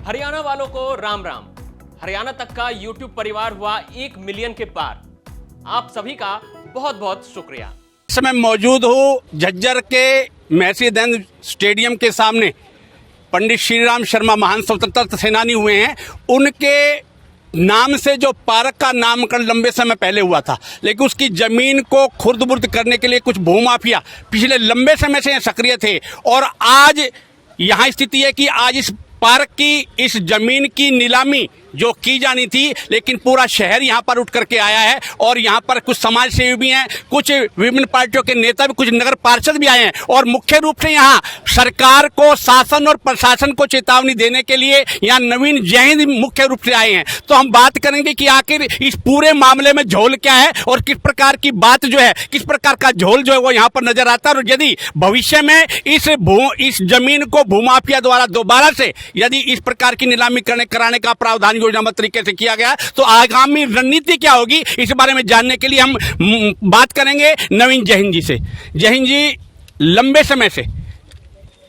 हरियाणा वालों को राम राम। हरियाणा तक का YouTube परिवार हुआ 1 मिलियन के पार। आप सभी का बहुत बहुत शुक्रिया। इस समय मौजूद हूँ झज्जर के महसीगंज स्टेडियम के सामने। पंडित श्रीराम शर्मा महान स्वतंत्रता सेनानी हुए हैं, उनके नाम से जो पार्क का नामकरण लंबे समय पहले हुआ था, लेकिन उसकी जमीन को खुर्द-बुर्द करने के लिए कुछ भूमाफिया पिछले लंबे समय से सक्रिय थे। और आज यहाँ स्थिति है कि आज इस पार्क की, इस जमीन की नीलामी जो की जानी थी, लेकिन पूरा शहर यहाँ पर उठ करके आया है। और यहाँ पर कुछ समाज सेवी भी हैं, कुछ विभिन्न पार्टियों के नेता भी, कुछ नगर पार्षद भी आए हैं। और मुख्य रूप से यहाँ सरकार को, शासन और प्रशासन को चेतावनी देने के लिए यहाँ नवीन जैन मुख्य रूप से आए हैं। तो हम बात करेंगे कि आखिर इस पूरे मामले में झोल क्या है और किस प्रकार की बात जो है, किस प्रकार का झोल जो है वो यहाँ पर नजर आता है। और यदि भविष्य में इस जमीन को भूमाफिया द्वारा दोबारा से यदि इस प्रकार की नीलामी कराने का प्रावधान योजनाबद्ध तरीके से किया गया तो आगामी रणनीति क्या होगी, इस बारे में जानने के लिए हम बात करेंगे नवीन जैन जी से। जैन जी, लंबे समय से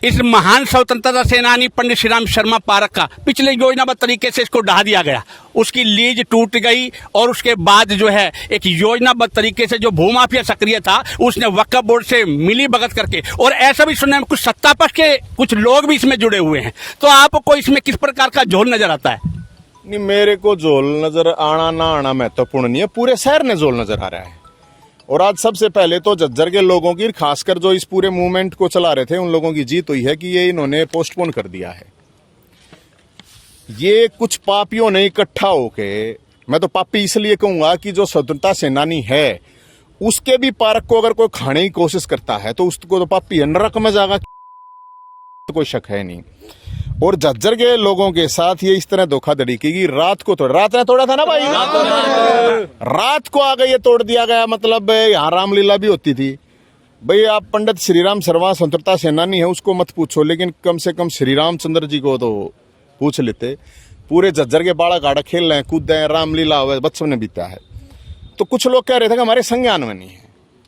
इस महान स्वतंत्रता सेनानी पंडित श्रीराम शर्मा पार्क का पिछले योजनाबद्ध तरीके से इसको ढहा दिया गया, उसकी लीज टूट गई और उसके बाद जो है एक योजनाबद्ध तरीके से जो भूमाफिया सक्रिय था उसने वक्फ बोर्ड से मिली भगत करके, और ऐसा भी सुनने में कुछ सत्ता पक्ष के कुछ लोग भी इसमें जुड़े हुए हैं। तो आपको इसमें किस प्रकार का झोल नजर आता है? नहीं, मेरे को झोल नजर आना ना आना महत्वपूर्ण नहीं है, पूरे शहर ने झोल नजर आ रहा है। और आज सबसे पहले तो झज्जर के लोगों की, खासकर जो इस पूरे मूवमेंट को चला रहे थे, उन लोगों की जीत हुई है कि ये इन्होंने पोस्टपोन कर दिया है। ये कुछ पापियों ने इकट्ठा होके, मैं तो पापी इसलिए कहूंगा कि जो स्वतंत्रता सेनानी है उसके भी पार्क को अगर कोई खाने की कोशिश करता है तो उसको तो पापी है, नरक में जाएगा, तो कोई शक है नहीं। और झज्जर के लोगों के साथ ये इस तरह धोखाधड़ी की, रात को तोड़ा, रात ने तोड़ा था ना भाई, रात को आ गए ये तोड़ दिया गया। मतलब यहाँ रामलीला भी होती थी भाई। आप पंडित श्रीराम शर्मा स्वतंत्रता सेनानी है उसको मत पूछो, लेकिन कम से कम श्री रामचंद्र जी को तो पूछ लेते। पूरे झज्जर के बाड़ा गाड़ा खेल रहे हैं, कूद रहे हैं, रामलीला हुआ, बच्चों ने बीता है। तो कुछ लोग कह रहे थे कि हमारे संज्ञान में नहीं है।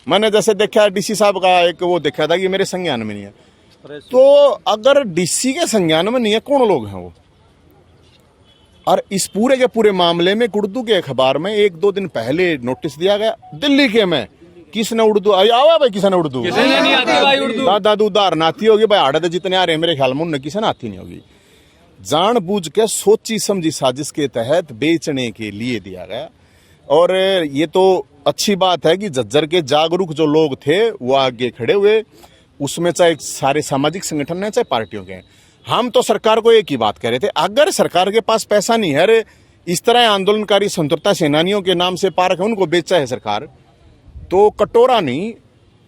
मैंने जैसे देखा डीसी साहब का एक वो देखा था कि मेरे संज्ञान में नहीं है। तो अगर डीसी के संज्ञान में नहीं है, कौन लोग हैं वो? और इस पूरे के पूरे मामले में उर्दू के अखबार में 1-2 दिन पहले नोटिस दिया गया दिल्ली के में, किसने उर्दू आया भाई, किसने उर्दू नहीं आती भाई, उर्दू दादा उदार नाती होगी भाई, आड़े जितने आ रहे मेरे ख्याल में उनने किसी ने आती नहीं होगी। जानबूझ के सोची समझी साजिश के तहत बेचने के लिए दिया गया। और ये तो अच्छी बात है कि झज्जर के जागरूक जो लोग थे वो आगे खड़े हुए, उसमें चाहे सारे सामाजिक संगठन है चाहे पार्टियों के। हम तो सरकार को एक ही बात कह रहे थे, अगर सरकार के पास पैसा नहीं है, अरे इस तरह आंदोलनकारी स्वतंत्रता सेनानियों के नाम से पार्क है उनको बेचा है सरकार, तो कटोरा नहीं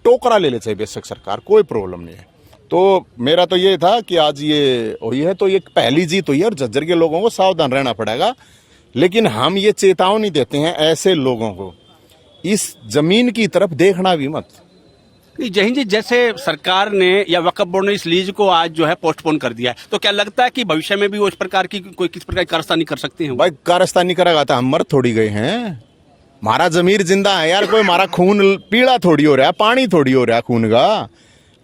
टोकरा ले चाहिए बेशक सरकार, कोई प्रॉब्लम नहीं है। तो मेरा तो ये था कि आज ये हुई है तो ये पहली जीत हुई है और झज्जर के लोगों को सावधान रहना पड़ेगा। लेकिन हम ये चेतावनी देते हैं ऐसे लोगों को, इस जमीन की तरफ देखना भी मत। जैन जी, जैसे सरकार ने या वक्फ बोर्ड ने इस लीज को आज जो है पोस्टपोन कर दिया है, तो क्या लगता है कि भविष्य में भी वो इस प्रकार की कोई किस प्रकार की कारस्तानी कर सकते हैं? भाई कारस्तानी करेगा तो हम मर थोड़ी गए हैं, हमारा जमीर जिंदा है यार। कोई हमारा खून पीला थोड़ी हो रहा है, पानी थोड़ी हो रहा है, खून का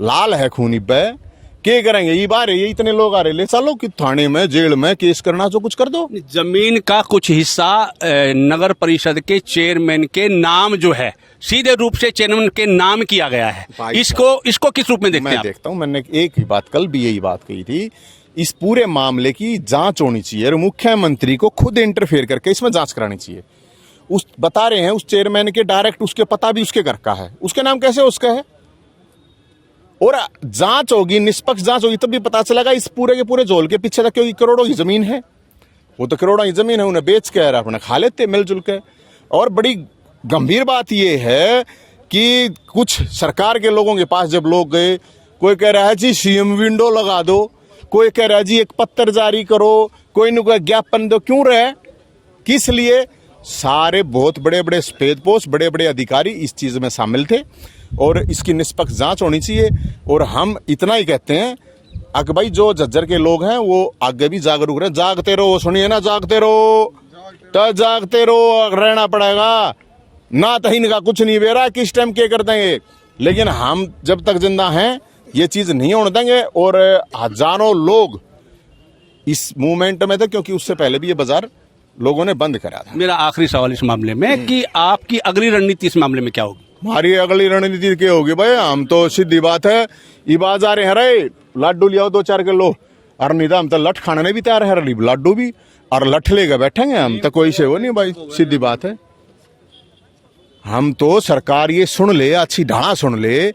लाल है खून। इब्बे क्या करेंगे, ये बार ये इतने लोग आ रहे, ले चलो कि थाने में जेल में केस करना जो कुछ कर दो। जमीन का कुछ हिस्सा नगर परिषद के चेयरमैन के नाम जो है सीधे रूप से चेयरमैन के नाम किया गया है, इसको किस रूप में देखते हैं? मैं देखता हूं, मैंने एक ही बात कल भी यही बात कही थी, इस पूरे मामले की जांच होनी चाहिए और मुख्यमंत्री को खुद इंटरफेयर करके इसमें जांच करानी चाहिए। उस बता रहे हैं उस चेयरमैन के डायरेक्ट उसके पता भी उसके घर का है, उसके नाम कैसे उसका है? और जांच होगी, निष्पक्ष जांच होगी, तब भी पता चलेगा इस पूरे के पूरे झोल के पीछे तक, क्योंकि करोड़ों की जमीन है, वो तो करोड़ों की जमीन है, उन्हें बेच के अपना खा लेते मिलजुल के। और बड़ी गंभीर बात यह है कि कुछ सरकार के लोगों के पास जब लोग गए, कोई कह रहा है जी सीएम विंडो लगा दो, कोई कह रहा है जी एक पत्र जारी करो, कोई न कोई ज्ञापन दो। क्यों रहे, किस लिए? सारे बहुत बड़े बड़े सफेदपोश बड़े बड़े अधिकारी इस चीज में शामिल थे और इसकी निष्पक्ष जांच होनी चाहिए। और हम इतना ही कहते हैं अगर भाई जो झज्जर के लोग हैं वो आगे भी जागरूक रहे, जागते रहो, सुनिए ना, जागते रहो, तो जागते रहो, रहना पड़ेगा ना। तो इनका कुछ नहीं बेरा किस टाइम क्या कर देंगे, लेकिन हम जब तक जिंदा हैं ये चीज नहीं होने देंगे। और हजारों लोग इस मूवमेंट में था, क्योंकि उससे पहले भी ये बाजार लोगों ने बंद करा था। मेरा आखिरी सवाल इस मामले में कि आपकी अगली रणनीति इस मामले में क्या होगी? हमारी अगली रणनीति क्या होगी भाई? हम तो सीधी बात है, ये बाजार है रे, लड्डू लियाओ 2-4 किलो, और नहीं तो हम तो लठ खाने भी तैयार है, लड्डू भी, और लठ लेकर बैठेंगे हम तो, कोई से वो नहीं भाई, सीधी बात है। हम तो सरकार ये सुन ले, अच्छी ढांढा सुन ले,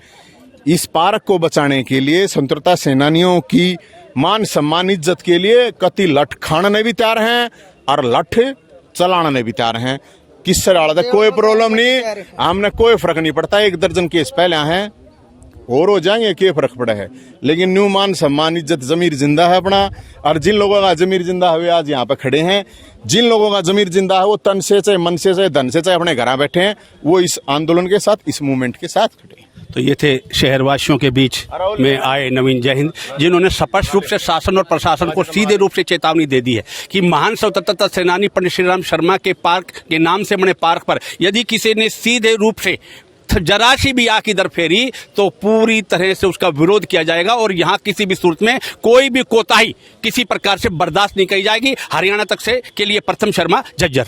इस पार्क को बचाने के लिए स्वतंत्रता सेनानियों की मान सम्मान इज्जत के लिए कति लठ खाने भी तैयार हैं और लठ चलाने भी तैयार हैं। किससे डाला था कोई प्रॉब्लम नहीं, हमने कोई फर्क नहीं पड़ता। 1 दर्जन केस पहले हैं और हो जाएंगे, क्या फर्क पड़ा है, लेकिन न्यू मान सम्मान इज्जत जमीर जिंदा है अपना। और जिन लोगों का जमीर जिंदा है वे आज यहाँ पे खड़े हैं, जिन लोगों का जमीर जिंदा है वो तन से चाहे मन से चाहे धन से चाहे अपने घर बैठे हैं, वो इस आंदोलन के साथ, इस मूवमेंट के साथ खड़े हैं। तो ये थे शहरवासियों के बीच में आए नवीन जय हिंद, जिन्होंने स्पष्ट रूप से शासन और प्रशासन को सीधे रूप से चेतावनी दे दी है कि महान स्वतंत्रता सेनानी पंडित श्रीराम शर्मा के पार्क के नाम से बने पार्क पर यदि किसी ने सीधे रूप से जरा सी भी आंख इधर फेरी तो पूरी तरह से उसका विरोध किया जाएगा और यहाँ किसी भी सूरत में कोई भी कोताही किसी प्रकार से बर्दाश्त नहीं की जाएगी। हरियाणा तक से के लिए प्रथम शर्मा, झज्जर।